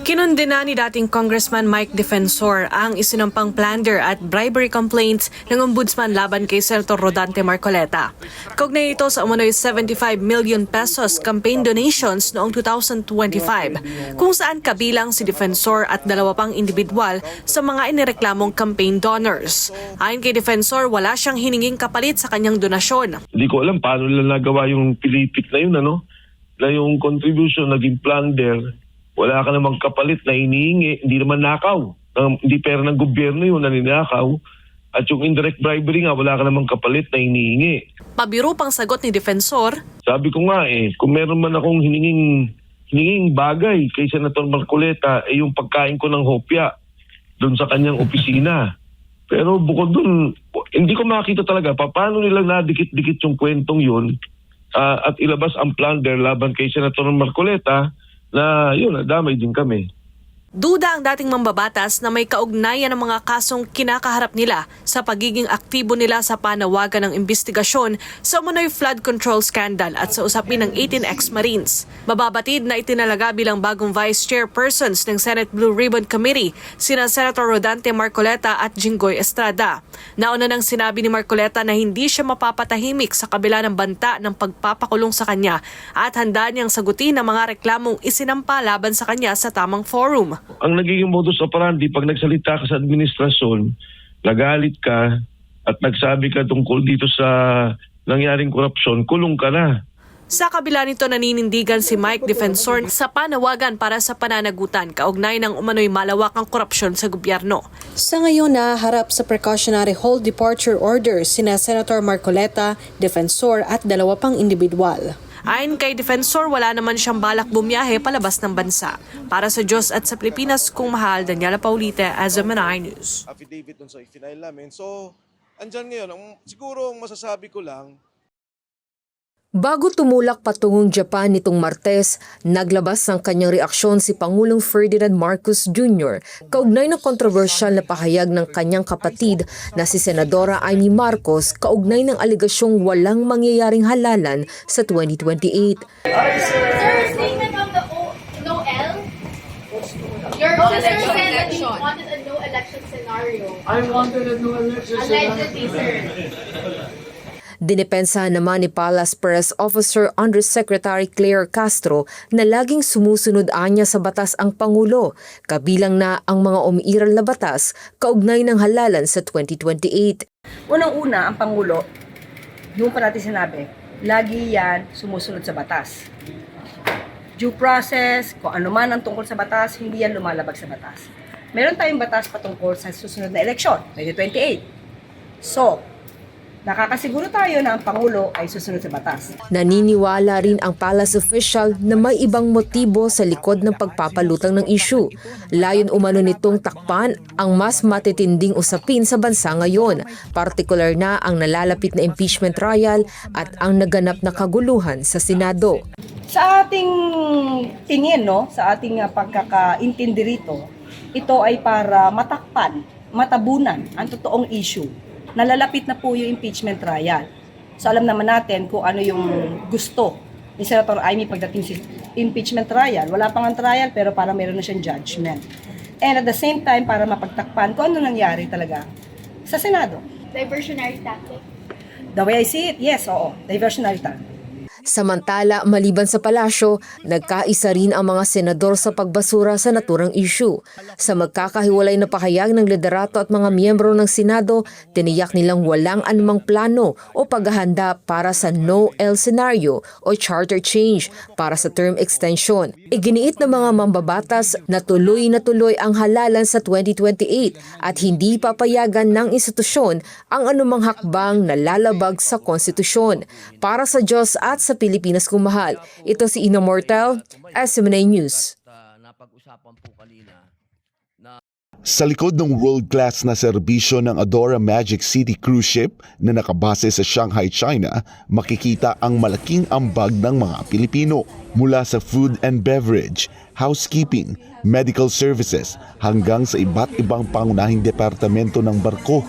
Kinundena ni dating Congressman Mike Defensor ang isinampang plunder at bribery complaints ng ombudsman laban kay Senator Rodante Marcoleta. Kaugnay ito sa umano'y 75 million pesos campaign donations noong 2025, kung saan kabilang si Defensor at dalawa pang individual sa mga inireklamong campaign donors. Ayon kay Defensor, wala siyang hininging kapalit sa kanyang donasyon. Hindi ko alam paano nila nagawa yung pilipit na yun, na yung contribution naging plunder. Wala ka namang kapalit na hinihingi, hindi naman nakaw. Hindi pera ng gobyerno yun na ninakaw. At yung indirect bribery nga, wala ka namang kapalit na hinihingi. Pabiro pang sagot ni Defensor. Sabi ko nga kung meron man akong hininging bagay kay Senator Marcoleta, yung pagkain ko ng hopya doon sa kanyang opisina. Pero bukod doon, hindi ko makita talaga paano nilang nadikit-dikit yung kwentong yun at ilabas ang plunder laban kay Senator Marcoleta na yun, damay din kami. Duda ang dating mambabatas na may kaugnayan ng mga kasong kinakaharap nila sa pagiging aktibo nila sa panawagan ng investigasyon sa umano'y flood control scandal at sa usapin ng 18 ex-Marines. Mababatid na itinalaga bilang bagong vice chairpersons ng Senate Blue Ribbon Committee sina Senator Rodante Marcoleta at Jinggoy Estrada. Nauna nang sinabi ni Marcoleta na hindi siya mapapatahimik sa kabila ng banta ng pagpapakulong sa kanya at handa niyang sagutin ang mga reklamong isinampa laban sa kanya sa tamang forum. Ang nagiging modus operandi, pag nagsalita ka sa administrasyon, nagalit ka at nagsabi ka tungkol dito sa nangyaring korupsyon, kulong ka na. Sa kabila nito, naninindigan si Mike Defensor sa panawagan para sa pananagutan kaugnay ng umano'y malawakang korupsyon sa gobyerno. Sa ngayon, naharap sa precautionary hold departure order sina Senator Marcoleta, Defensor at dalawa pang individual. Ayon kay Defensor, wala naman siyang balak bumiyahe palabas ng bansa. Para sa Diyos at sa Pilipinas, kung mahal, Daniela Paulite, Azamanahay News. Affidavit dun sa i-file namin. So, andyan ngayon. Siguro ang masasabi ko lang, bago tumulak patungong Japan nitong Martes, naglabas ng kanyang reaksyon si Pangulong Ferdinand Marcos Jr. kaugnay ng kontrobersyal na pahayag ng kanyang kapatid na si Senadora Amy Marcos kaugnay ng aligasyong walang mangyayaring halalan sa 2028. Sir, statement of the no-L? Your sister said that you wanted a no-election scenario. I wanted a no election scenario. Allegedly, sir. Dinepensahan naman ni Palace Press Officer Undersecretary Claire Castro na laging sumusunod anya sa batas ang Pangulo, kabilang na ang mga umiiral na batas kaugnay ng halalan sa 2028. Unang-una, ang Pangulo, yung pa natin sinabi, lagi yan sumusunod sa batas. Due process, kung ano man ang tungkol sa batas, hindi yan lumalabag sa batas. Meron tayong batas patungkol sa susunod na eleksyon, 2028. So, nakakasiguro tayo na ang Pangulo ay susunod sa batas. Naniniwala rin ang palace official na may ibang motibo sa likod ng pagpapalutang ng issue. Layon umano nitong takpan ang mas matitinding usapin sa bansa ngayon, partikular na ang nalalapit na impeachment trial at ang naganap na kaguluhan sa Senado. Sa ating tingin, sa ating pagkakaintindi rito, ito ay para matakpan, matabunan ang totoong issue. Nalalapit na po yung impeachment trial. So alam naman natin kung ano yung gusto ni Senator Amy pagdating sa impeachment trial. Wala pang ang trial pero para meron na siyang judgment. And at the same time, para mapagtakpan kung ano nangyari talaga sa Senado. Diversionary tactic. The way I see it, yes, oo. Diversionary tactic. Samantala, maliban sa palasyo, nagkaisa rin ang mga senador sa pagbasura sa naturang issue. Sa magkakahiwalay na pahayag ng liderato at mga miyembro ng Senado, tiniyak nilang walang anumang plano o paghahanda para sa no-L scenario o charter change para sa term extension. Iginiit ng mga mambabatas na tuloy ang halalan sa 2028 at hindi papayagan ng institusyon ang anumang hakbang na lalabag sa konstitusyon. Para sa Diyos at sa Pilipinas kung mahal. Ito si Ina Mortel, SMNA News. Sa likod ng world-class na serbisyo ng Adora Magic City Cruise Ship na nakabase sa Shanghai, China, makikita ang malaking ambag ng mga Pilipino mula sa food and beverage, housekeeping, medical services hanggang sa iba't ibang pangunahing departamento ng barko.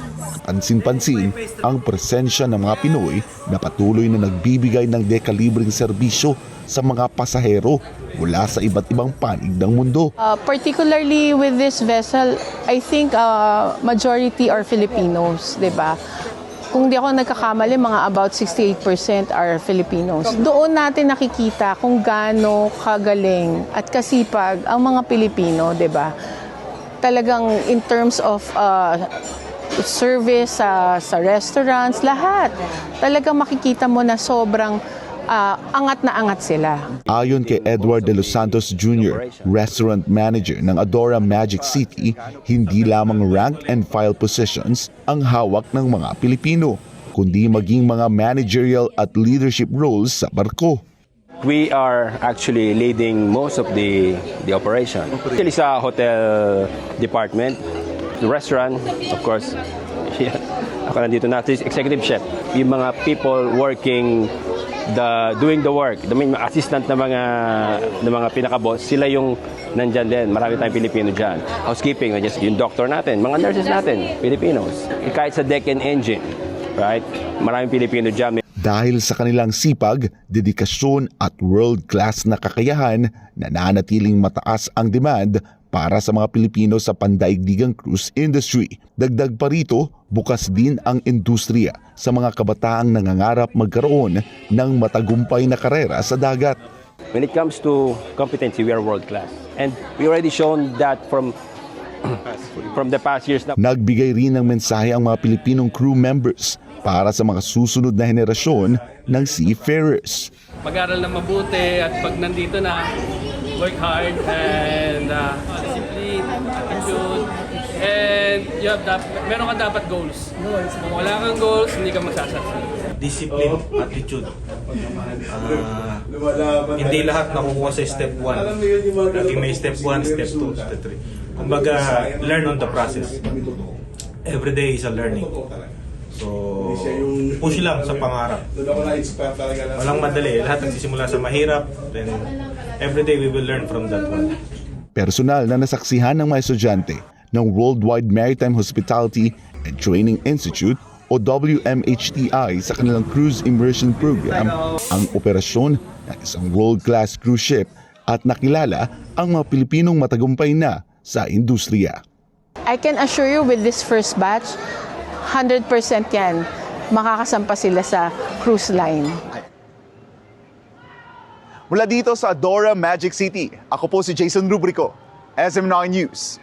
Pansin-pansin ang presensya ng mga Pinoy na patuloy na nagbibigay ng dekalibring serbisyo sa mga pasahero mula sa iba't ibang panig ng mundo. Particularly with this vessel, I think majority are Filipinos, di ba? Kung di ako nagkakamali, mga about 68% are Filipinos. Doon natin nakikita kung gaano kagaling at kasipag ang mga Pilipino, di ba? Talagang in terms of service sa restaurants, lahat. Talagang makikita mo na sobrang angat na angat sila. Ayon kay Edward De Los Santos Jr., restaurant manager ng Adora Magic City, hindi lamang rank and file positions ang hawak ng mga Pilipino, kundi maging mga managerial at leadership roles sa barko. We are actually leading most of the operation. Actually sa hotel department, the restaurant, of course, ako nandito na, executive chef. Yung mga people working, doing the work, the assistant na mga pinaka-boss, sila yung nandyan din. Marami tayong Pilipino dyan. Housekeeping, yung doctor natin, mga nurses natin, Filipinos. Kahit sa deck and engine, right? Maraming Pilipino dyan. Dahil sa kanilang sipag, dedikasyon at world-class na kakayahan, nananatiling mataas ang demand para sa mga Pilipino sa pandaigdigang cruise industry. Dagdag pa rito, bukas din ang industriya sa mga kabataang nangangarap magkaroon ng matagumpay na karera sa dagat. When it comes to competency, we are world-class. And we already shown that from the past years. Nagbigay rin ng mensahe ang mga Pilipinong crew members para sa mga susunod na henerasyon ng seafarers. Mag-aral na mabuti at pag nandito na, work hard and discipline, attitude, and meron ka dapat goals. Kung wala kang goals, hindi ka magsasucceed. Discipline, attitude. Hindi lahat nakukuha sa step 1. Lagi may step 1, step 2, step 3. Kumbaga, learn on the process. Every day is a learning. So, push lang sa pangarap. Walang madali. Lahat nagsisimula sa mahirap. Then, every day we will learn from that one. Personal na nasaksihan ng mga estudyante ng Worldwide Maritime Hospitality and Training Institute o WMHTI sa kanilang cruise immersion program ang operasyon ng isang world-class cruise ship at nakilala ang mga Pilipinong matagumpay na sa industriya. I can assure you with this first batch, 100% yan, makakasampa sila sa cruise line. Mula dito sa Adora Magic City, ako po si Jason Rubrico, SM9 News.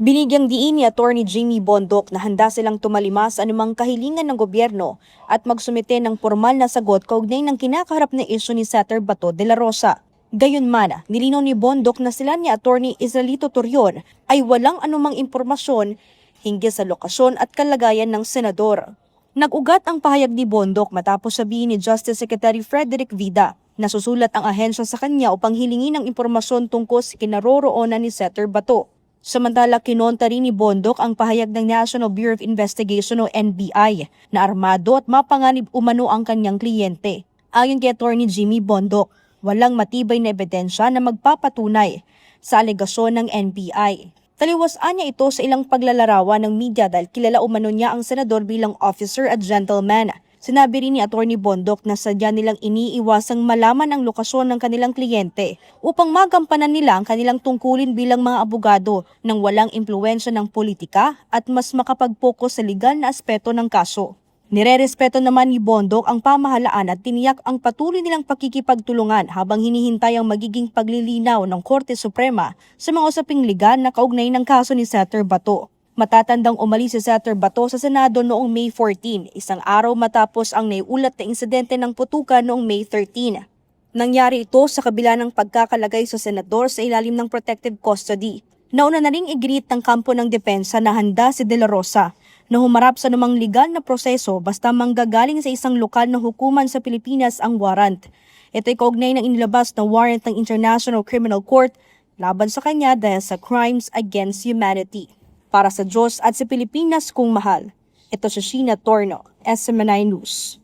Binigyang diin ni Attorney Jamie Bondoc na handa silang tumalima sa anumang kahilingan ng gobyerno at magsumite ng formal na sagot kaugnay ng kinakaharap na isyu ni Senator Bato de la Rosa. Gayunman, nilinaw ni Bondoc na sila ni Attorney Israelito Torion ay walang anumang impormasyon hinggil sa lokasyon at kalagayan ng senador. Nag-ugat ang pahayag ni Bondoc matapos sabihin ni Justice Secretary Frederick Vida na susulat ang ahensya sa kanya upang hilingin ng impormasyon tungkol sa kinaroroonan ni Senator Bato. Samantala, kinontra rin ni Bondoc ang pahayag ng National Bureau of Investigation o NBI na armado at mapanganib umano ang kanyang kliyente. Ayon kay Attorney Jimmy Bondoc, walang matibay na ebidensya na magpapatunay sa alegasyon ng NBI. Taliwasan niya ito sa ilang paglalarawan ng media dahil kilala umano niya ang senador bilang officer at gentleman. Sinabi rin ni Attorney Bondoc na sadya nilang iniiwasang malaman ang lokasyon ng kanilang kliyente upang magampanan nila ang kanilang tungkulin bilang mga abogado nang walang impluwensya ng politika at mas makapag-focus sa legal na aspeto ng kaso. Nirerespeto naman ni Bondoc ang pamahalaan at tiniyak ang patuloy nilang pakikipagtulungan habang hinihintay ang magiging paglilinaw ng Korte Suprema sa mga usaping legal na kaugnay ng kaso ni Senator Bato. Matatandang umalis si Senator Bato sa Senado noong May 14, isang araw matapos ang naiulat na insidente ng putukan noong May 13. Nangyari ito sa kabila ng pagkakalagay sa senador sa ilalim ng protective custody. Nauna na ring iginit ng kampo ng depensa na handa si De La Rosa na humarap sa namang legal na proseso basta manggagaling sa isang lokal na hukuman sa Pilipinas ang warrant. Ito'y kaugnay ng inilabas na warrant ng International Criminal Court laban sa kanya dahil sa crimes against humanity. Para sa Diyos at sa Pilipinas kung mahal, ito si Sheena Torno, SM9 News.